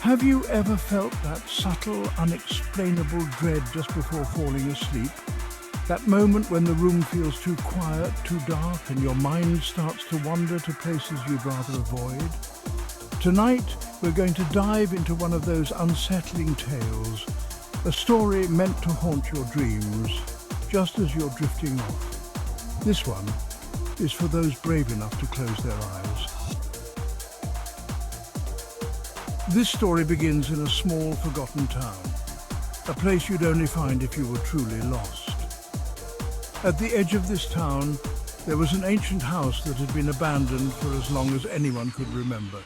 Have you ever felt that subtle, unexplainable dread just before falling asleep? That moment when the room feels too quiet, too dark, and your mind starts to wander to places you'd rather avoid? Tonight, we're going to dive into one of those unsettling tales, a story meant to haunt your dreams, just as you're drifting off. This one is for those brave enough to close their eyes. This story begins in a small, forgotten town, a place you'd only find if you were truly lost. At the edge of this town, there was an ancient house that had been abandoned for as long as anyone could remember.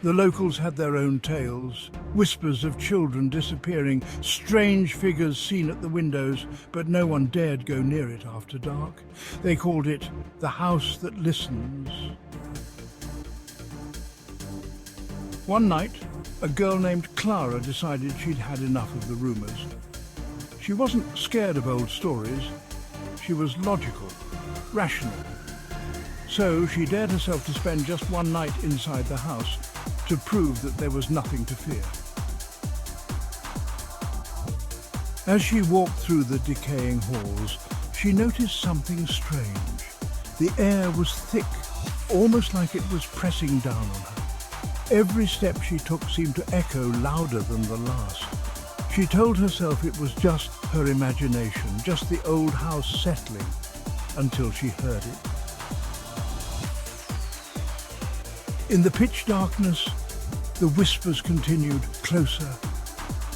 The locals had their own tales, whispers of children disappearing, strange figures seen at the windows, but no one dared go near it after dark. They called it the house that listens. One night, a girl named Clara decided she'd had enough of the rumors. She wasn't scared of old stories. She was logical, rational. So she dared herself to spend just one night inside the house to prove that there was nothing to fear. As she walked through the decaying halls, she noticed something strange. The air was thick, almost like it was pressing down on her. Every step she took seemed to echo louder than the last. She told herself it was just her imagination, just the old house settling, until she heard it. In the pitch darkness, the whispers continued closer.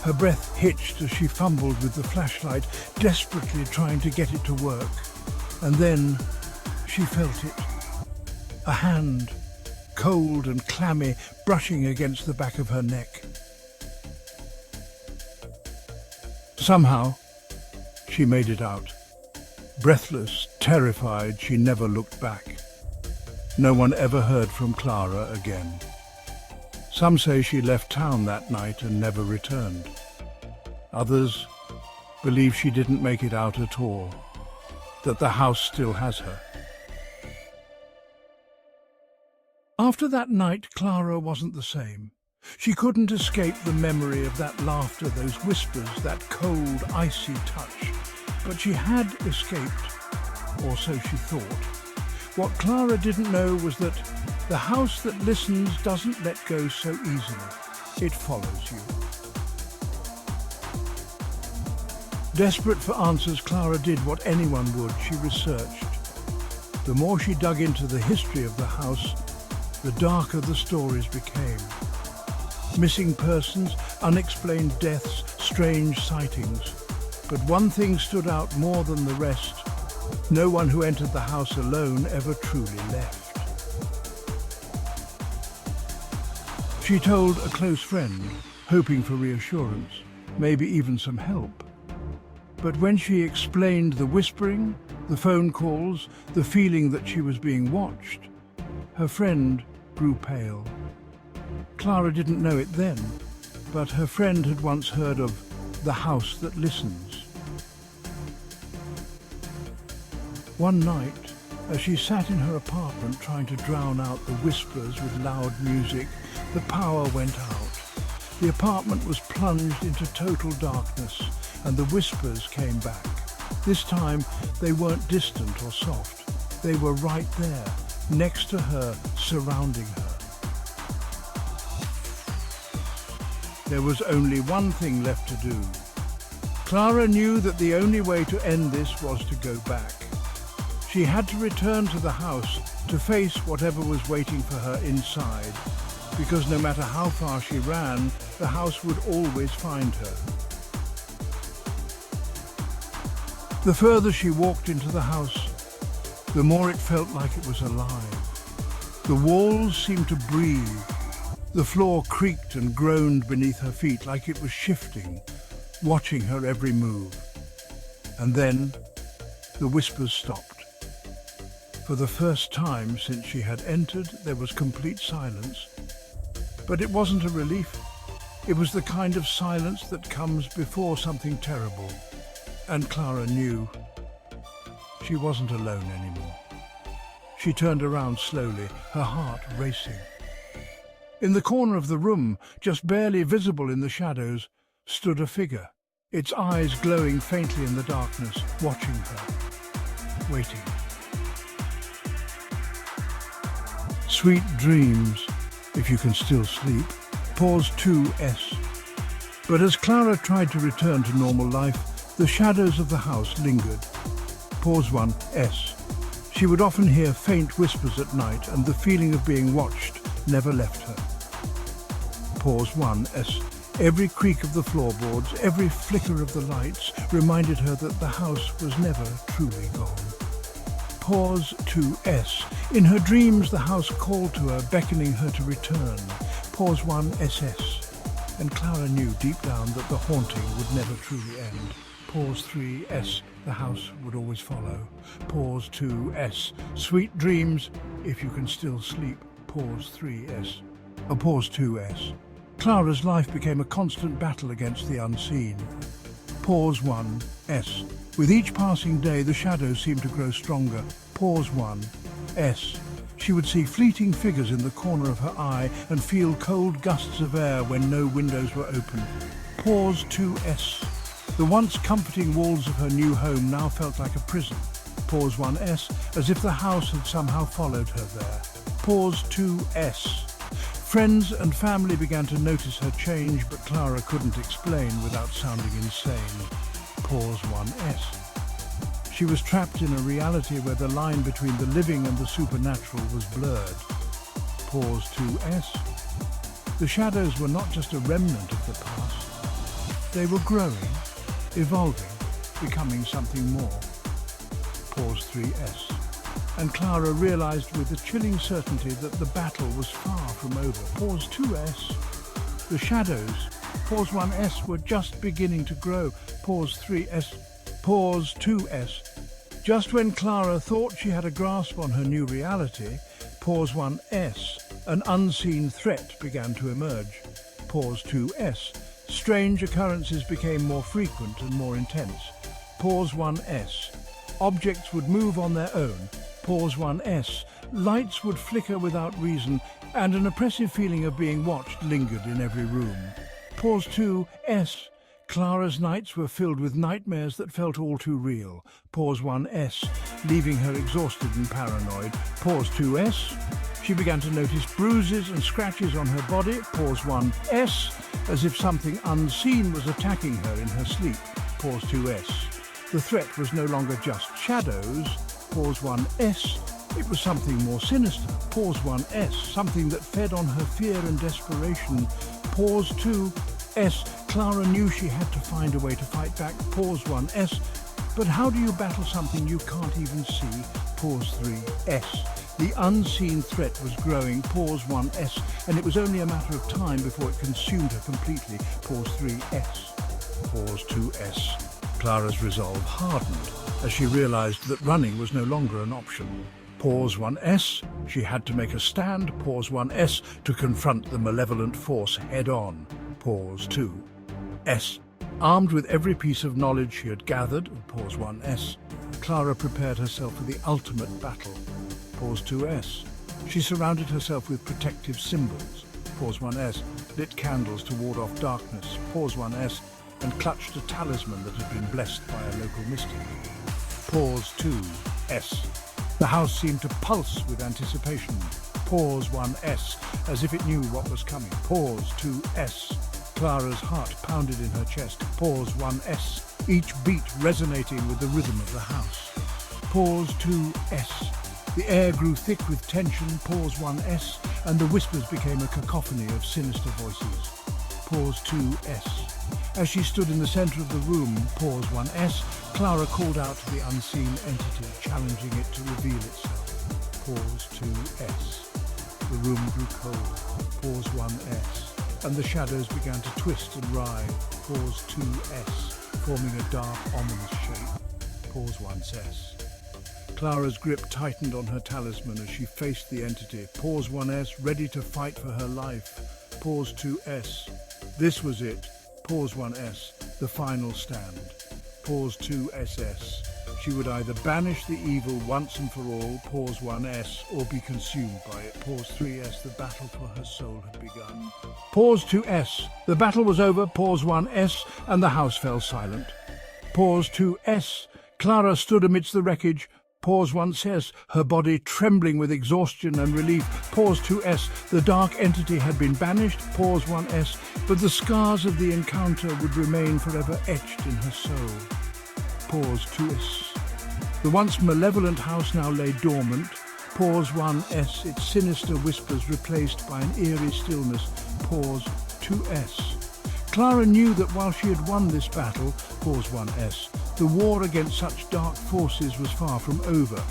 Her breath hitched as she fumbled with the flashlight, desperately trying to get it to work. And then she felt it. A hand, cold and clammy, brushing against the back of her neck. Somehow, she made it out. Breathless, terrified, she never looked back. No one ever heard from Clara again. Some say she left town that night and never returned. Others believe she didn't make it out at all, that the house still has her. After that night, Clara wasn't the same. She couldn't escape the memory of that laughter, those whispers, that cold, icy touch. But she had escaped, or so she thought. What Clara didn't know was that the house that listens doesn't let go so easily. It follows you. Desperate for answers, Clara did what anyone would. She researched. The more she dug into the history of the house, the darker the stories became. Missing persons, unexplained deaths, strange sightings. But one thing stood out more than the rest. No one who entered the house alone ever truly left. She told a close friend, hoping for reassurance, maybe even some help. But when she explained the whispering, the phone calls, the feeling that she was being watched, her friend grew pale. Clara didn't know it then, but her friend had once heard of the house that listens. One night, as she sat in her apartment trying to drown out the whispers with loud music, the power went out. The apartment was plunged into total darkness, and the whispers came back. This time, they weren't distant or soft. They were right there, next to her, surrounding her. There was only one thing left to do. Clara knew that the only way to end this was to go back. She had to return to the house to face whatever was waiting for her inside, because no matter how far she ran, the house would always find her. The further she walked into the house, the more it felt like it was alive. The walls seemed to breathe. The floor creaked and groaned beneath her feet like it was shifting, watching her every move. And then the whispers stopped. For the first time since she had entered, there was complete silence. But it wasn't a relief. It was the kind of silence that comes before something terrible. And Clara knew she wasn't alone anymore. She turned around slowly, her heart racing. In the corner of the room, just barely visible in the shadows, stood a figure, its eyes glowing faintly in the darkness, watching her, waiting. Sweet dreams, if you can still sleep. Pause 2S. But as Clara tried to return to normal life, the shadows of the house lingered. Pause 1S. She would often hear faint whispers at night, and the feeling of being watched never left her. Pause 1S. Every creak of the floorboards, every flicker of the lights reminded her that the house was never truly gone. Pause 2S. In her dreams, the house called to her, beckoning her to return. Pause 1SS. And Clara knew deep down that the haunting would never truly end. Pause 3S. The house would always follow. Pause 2S. Sweet dreams, if you can still sleep. Pause 3S. Pause 2S. Clara's life became a constant battle against the unseen. Pause 1S. With each passing day, the shadows seemed to grow stronger. Pause 1S. She would see fleeting figures in the corner of her eye and feel cold gusts of air when no windows were open. Pause 2S. The once comforting walls of her new home now felt like a prison. Pause 1S, as if the house had somehow followed her there. Pause 2S. Friends and family began to notice her change, but Clara couldn't explain without sounding insane. Pause 1S. She was trapped in a reality where the line between the living and the supernatural was blurred. Pause 2S. The shadows were not just a remnant of the past. They were growing, evolving, becoming something more. Pause 3S. And Clara realized with a chilling certainty that the battle was far from over. Pause 2S. The shadows, pause 1S, were just beginning to grow. Pause 3S. Pause 2S. Just when Clara thought she had a grasp on her new reality, pause 1S, an unseen threat began to emerge. Pause 2S. Strange occurrences became more frequent and more intense. Pause 1S. Objects would move on their own. Pause 1S. Lights would flicker without reason, and an oppressive feeling of being watched lingered in every room. Pause 2S. Clara's nights were filled with nightmares that felt all too real. Pause 1S, leaving her exhausted and paranoid. Pause 2S. She began to notice bruises and scratches on her body. Pause 1S, as if something unseen was attacking her in her sleep. Pause 2S. The threat was no longer just shadows. Pause 1S. It was something more sinister. Pause 1S. Something that fed on her fear and desperation. Pause 2S. Clara knew she had to find a way to fight back. Pause 1S. But how do you battle something you can't even see? Pause 3S. The unseen threat was growing. Pause 1S. And it was only a matter of time before it consumed her completely. Pause 3S. Pause 2S. Clara's resolve hardened as she realized that running was no longer an option. Pause 1S. She had to make a stand. Pause 1S. To confront the malevolent force head-on. Pause 2S. Armed with every piece of knowledge she had gathered, pause 1S, Clara prepared herself for the ultimate battle. Pause 2S. She surrounded herself with protective symbols. Pause 1S. Lit candles to ward off darkness. Pause 1S. And clutched a talisman that had been blessed by a local mystic. Pause 2S. The house seemed to pulse with anticipation. Pause 1S, as if it knew what was coming. Pause 2S. Clara's heart pounded in her chest. Pause 1S, each beat resonating with the rhythm of the house. Pause 2S. The air grew thick with tension. Pause 1S, and the whispers became a cacophony of sinister voices. Pause 2S. As she stood in the center of the room, pause 1S, Clara called out to the unseen entity, challenging it to reveal itself. Pause 2S. The room grew cold. Pause 1S. And the shadows began to twist and writhe. Pause 2S, forming a dark, ominous shape. Pause 1S. Clara's grip tightened on her talisman as she faced the entity. Pause 1S, ready to fight for her life. Pause 2S. This was it. Pause 1S, the final stand. Pause 2SS. She would either banish the evil once and for all, pause 1S, or be consumed by it, pause 3S. The battle for her soul had begun. Pause 2S. The battle was over, pause 1S, and the house fell silent. Pause 2S. Clara stood amidst the wreckage. Pause 1S, her body trembling with exhaustion and relief. Pause 2S, the dark entity had been banished. Pause 1S, but the scars of the encounter would remain forever etched in her soul. Pause 2S. The once malevolent house now lay dormant. Pause 1S, its sinister whispers replaced by an eerie stillness. Pause 2S. Clara knew that while she had won this battle, pause 1S, the war against such dark forces was far from over.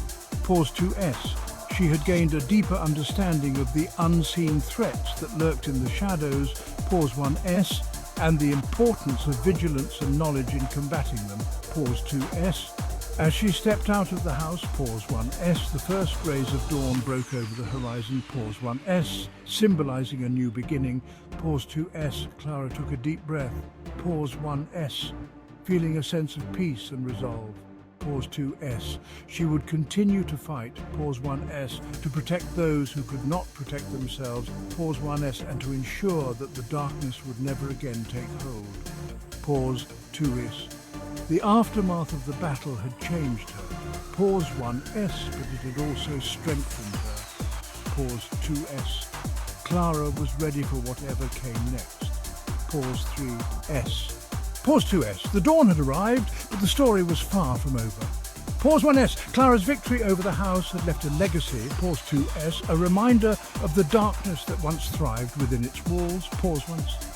Pause 2S. She had gained a deeper understanding of the unseen threats that lurked in the shadows. Pause 1S. And the importance of vigilance and knowledge in combating them. Pause 2S. As she stepped out of the house, pause 1S, the first rays of dawn broke over the horizon. Pause 1S, symbolizing a new beginning. Pause 2S, Clara took a deep breath. Pause 1S, feeling a sense of peace and resolve. Pause 2S, she would continue to fight. Pause 1S, to protect those who could not protect themselves. Pause 1S, and to ensure that the darkness would never again take hold. Pause 2S. The aftermath of the battle had changed her. Pause 1S, but it had also strengthened her. Pause 2S. Clara was ready for whatever came next. Pause 3S. Pause 2S. The dawn had arrived, but the story was far from over. Pause 1S. Clara's victory over the house had left a legacy. Pause 2S. A reminder of the darkness that once thrived within its walls. Pause 1S.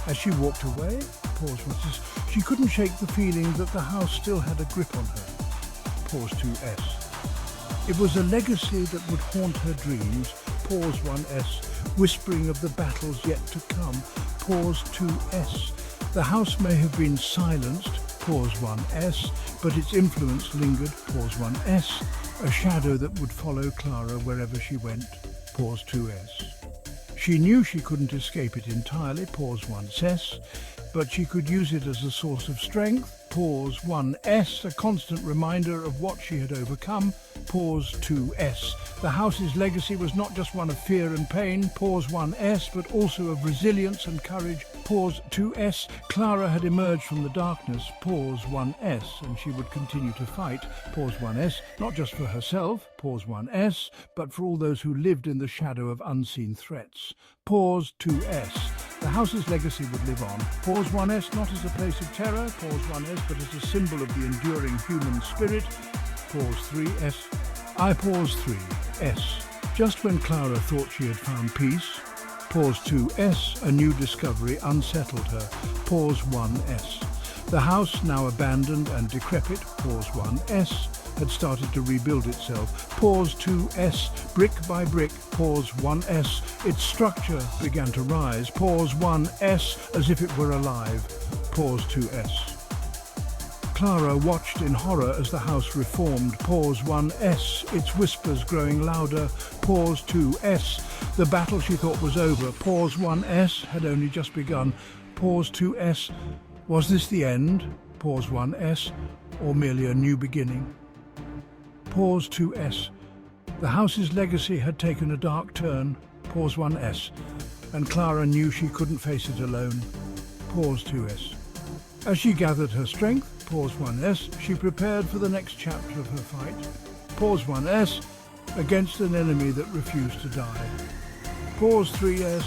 As she walked away, pause 1S. She couldn't shake the feeling that the house still had a grip on her. Pause 2S. It was a legacy that would haunt her dreams. Pause 1S. Whispering of the battles yet to come. Pause 2S. The house may have been silenced. Pause 1S. But its influence lingered. Pause 1S. A shadow that would follow Clara wherever she went. Pause 2S. She knew she couldn't escape it entirely. Pause 1S. But she could use it as a source of strength. Pause 1S, a constant reminder of what she had overcome. Pause 2S. The house's legacy was not just one of fear and pain. Pause 1S, but also of resilience and courage. Pause 2S. Clara had emerged from the darkness. Pause 1S, and she would continue to fight. Pause 1S, not just for herself. Pause 1S, but for all those who lived in the shadow of unseen threats. Pause 2S. The house's legacy would live on. Pause 1S, not as a place of terror. Pause 1S, but as a symbol of the enduring human spirit. Pause 3S. I pause 3S. Just when Clara thought she had found peace. Pause 2S. A new discovery unsettled her. Pause 1S. The house, now abandoned and decrepit. Pause 1S. Had started to rebuild itself. Pause 2S, brick by brick. Pause 1S, its structure began to rise. Pause 1S, as if it were alive. Pause 2S. Clara watched in horror as the house reformed. Pause 1S, its whispers growing louder. Pause 2S, the battle she thought was over. Pause 1S, had only just begun. Pause 2S, was this the end? Pause 1S, or merely a new beginning? Pause 2S. The house's legacy had taken a dark turn. Pause 1S. And Clara knew she couldn't face it alone. Pause 2S. As she gathered her strength, pause 1S, she prepared for the next chapter of her fight. Pause 1S, against an enemy that refused to die. Pause 3S.